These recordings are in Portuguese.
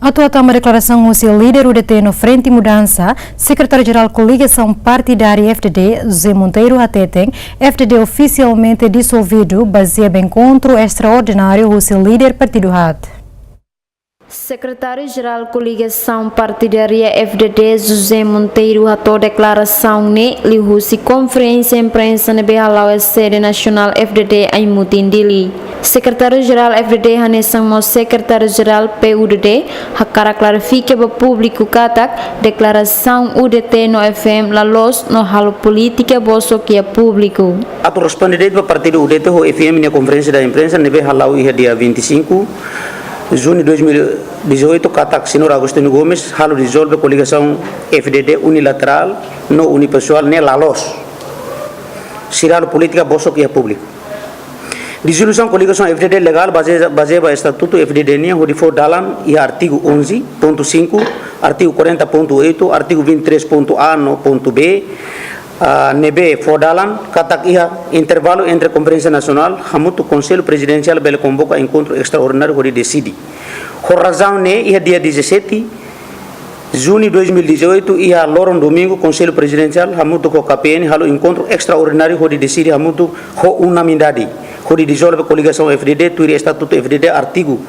Atual uma declaração o seu líder UDT no Frente Mudança, secretário-geral Koaligasaun FDD FDD José Monteiro Ateteng, FDD Ofisialmente Disolvidu, baseia em encontro extraordinário o seu líder partido HAT. Secretário-geral Koaligasaun Partidária FDD José Monteiro atou declaração ne lihusi conferência imprensa ne behalau sede nacional FDD Aimutindili. Secretário-geral FDD hanesang mo secretário-geral PUDD hakara clarifique ba público katak declaração UDT no FM la los no halo política boso que é público. Ato respondente para partido UDT ho FM na conferência da imprensa ne behalau dia 25 junho de 2018, Katak Senhor Agostinho Gomes, halo dissolve coligação FDD unilateral, no unipessoal, nem lalos. Siralo política, bolso que é público. Dissolução coligação FDD legal, baseada no Estatuto FDD, onde for dalam, e artigo 11.5, artigo 40.8, artigo 23.A, no ponto B, nebe fodalan katak iha intervalo entre conferência nacional hamutu conselho presidencial bele convoca encontro extraordinário que decide razão ne iha dia 17 junho de 2018 iha loron domingo conselho presidencial hamutu ko KPN halo encontro extraordinário que decide hamutu ho unanimidade que dissolve coligação FDD tuiri estatuto FDD artigo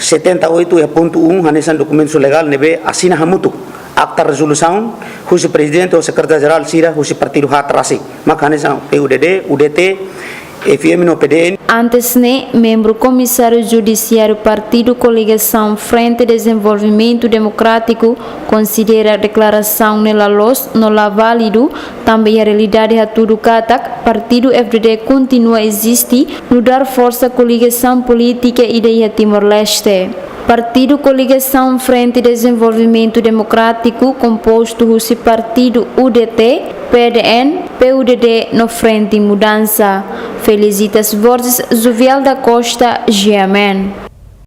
78.1 hanesan documento legal nebe assina hamutu akta resolução, o presidente ou secretário-geral Sira, o partido Hatrasi, makanesa PUDD, UDT, FM no PDN. Antes ne, membro comissário judiciário partido Koaligasaun Frente Desenvolvimento Democrático considera a declaração nela los no la válido, também a realidade a tudo katak, partido FDD continua a existir, no dar força à coligação política e ideia Timor-Leste. Partido Koaligasaun Frente Desenvolvimento Democrático, composto do partido UDT, PDN, PUDD no Frente Mudança. Felicitas Borges, Zuvial da Costa, Giamen.